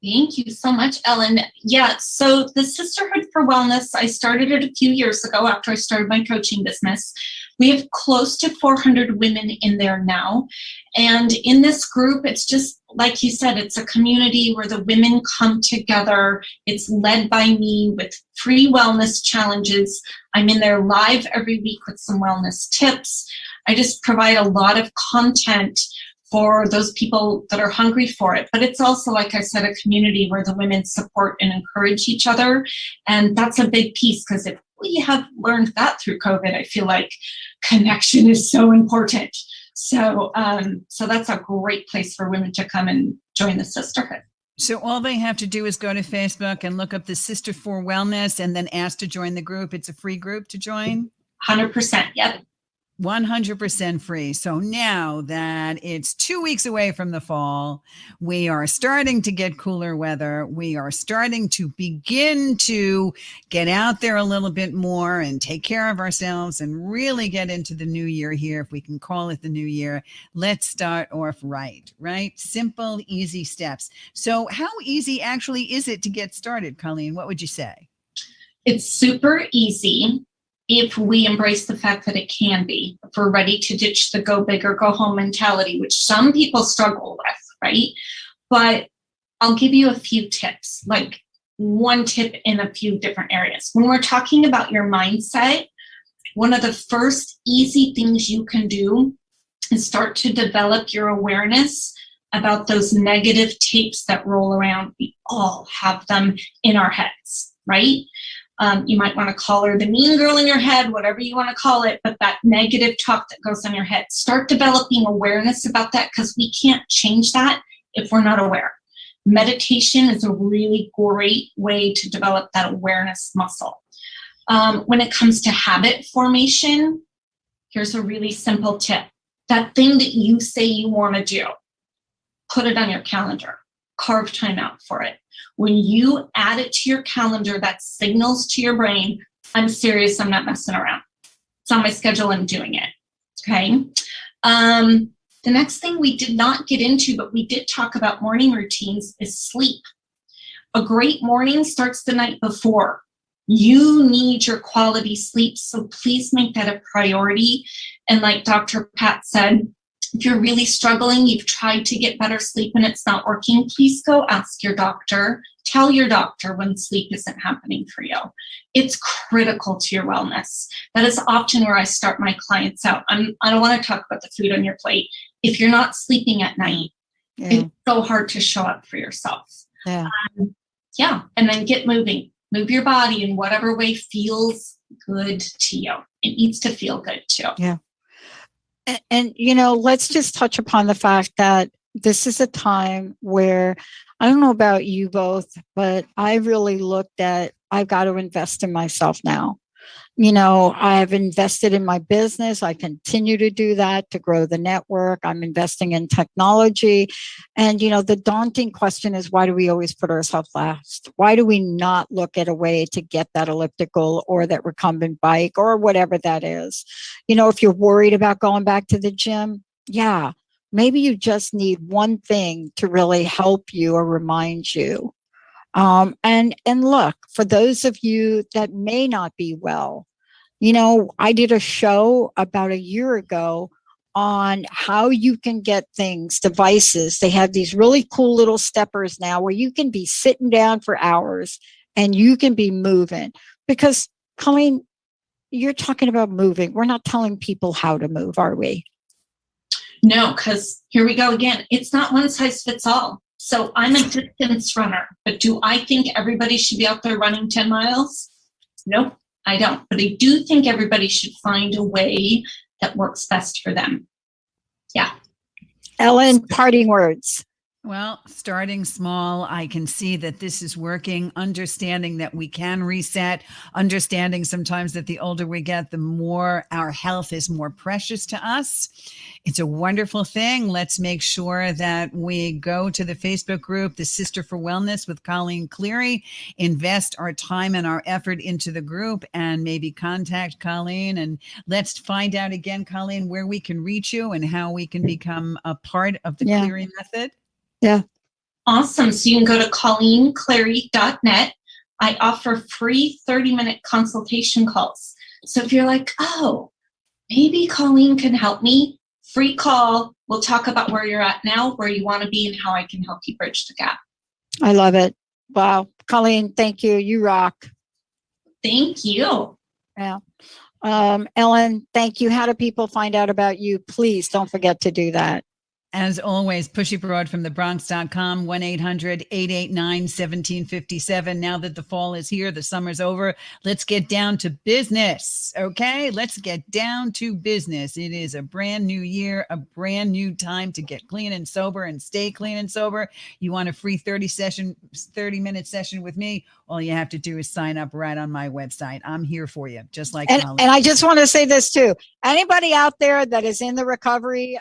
C: Thank you so much, Ellen. Yeah, so the Sisterhood for Wellness, I started it a few years ago after I started my coaching business. We have close to 400 women in there now. And in this group, it's just, like you said, it's a community where the women come together. It's led by me with free wellness challenges. I'm in there live every week with some wellness tips. I just provide a lot of content for those people that are hungry for it. But it's also, like I said, a community where the women support and encourage each other. And that's a big piece, because if we have learned that through COVID, I feel like connection is so important. So that's a great place for women to come and join the sisterhood.
A: So all they have to do is go to Facebook and look up the Sister for Wellness and then ask to join the group. It's a free group to join?
C: 100%, yep.
A: 100% free. So now that it's 2 weeks away from the fall, we are starting to get cooler weather. We are starting to begin to get out there a little bit more and take care of ourselves and really get into the new year here, if we can call it the new year. Let's start off right? Simple, easy steps. So how easy actually is it to get started, Colleen? What would you say?
C: It's super easy if we embrace the fact that it can be, if we're ready to ditch the go big or go home mentality, which some people struggle with, right? But I'll give you a few tips, like one tip in a few different areas. When we're talking about your mindset, one of the first easy things you can do is start to develop your awareness about those negative tapes that roll around. We all have them in our heads, right? You might want to call her the mean girl in your head, whatever you want to call it, but that negative talk that goes on your head, start developing awareness about that, because we can't change that if we're not aware. Meditation is a really great way to develop that awareness muscle. When it comes to habit formation, here's a really simple tip. That thing that you say you want to do, put it on your calendar, carve time out for it. When you add it to your calendar, that signals to your brain, I'm serious, I'm not messing around. It's on my schedule, I'm doing it, okay? The next thing we did not get into, but we did talk about morning routines, is sleep. A great morning starts the night before. You need your quality sleep, so please make that a priority. And like Dr. Pat said, if you're really struggling, you've tried to get better sleep and it's not working, please go ask your doctor. Tell your doctor when sleep isn't happening for you. It's critical to your wellness. That is often where I start my clients out. I don't want to talk about the food on your plate. If you're not sleeping at night, it's so hard to show up for yourself.
B: Yeah.
C: And then get moving. Move your body in whatever way feels good to you. It needs to feel good too.
B: Yeah. And, let's just touch upon the fact that this is a time where, I don't know about you both, but I really looked at, I've got to invest in myself now. I've invested in my business. I continue to do that to grow the network. I'm investing in technology. And, the daunting question is, why do we always put ourselves last? Why do we not look at a way to get that elliptical or that recumbent bike or whatever that is? If you're worried about going back to the gym, maybe you just need one thing to really help you or remind you. And look, for those of you that may not be well, I did a show about a year ago on how you can get things, devices. They have these really cool little steppers now where you can be sitting down for hours and you can be moving. Because, Colleen, you're talking about moving. We're not telling people how to move, are we?
C: No, because here we go again. It's not one size fits all. So I'm a distance runner, but do I think everybody should be out there running 10 miles? Nope, I don't. But I do think everybody should find a way that works best for them. Yeah.
B: Ellen, parting words.
A: Well, starting small, I can see that this is working, understanding that we can reset, understanding sometimes that the older we get, the more our health is more precious to us. It's a wonderful thing. Let's make sure that we go to the Facebook group, the Sister for Wellness with Colleen Cleary, invest our time and our effort into the group, and maybe contact Colleen. And let's find out again, Colleen, where we can reach you and how we can become a part of the Cleary method.
B: Yeah.
C: Awesome. So you can go to ColleenCleary.net. I offer free 30-minute consultation calls. So if you're like, oh, maybe Colleen can help me. Free call. We'll talk about where you're at now, where you want to be, and how I can help you bridge the gap.
B: I love it. Wow. Colleen, thank you. You rock.
C: Thank you.
B: Yeah. Ellen, thank you. How do people find out about you? Please don't forget to do that.
A: As always, Pushy Broad from thebronx.com, 1-800-889-1757. Now that the fall is here, the summer's over, let's get down to business, okay? Let's get down to business. It is a brand new year, a brand new time to get clean and sober and stay clean and sober. You want a free 30-minute session with me? All you have to do is sign up right on my website. I'm here for you, just like
B: and I just want to say this too. Anybody out there that is in the recovery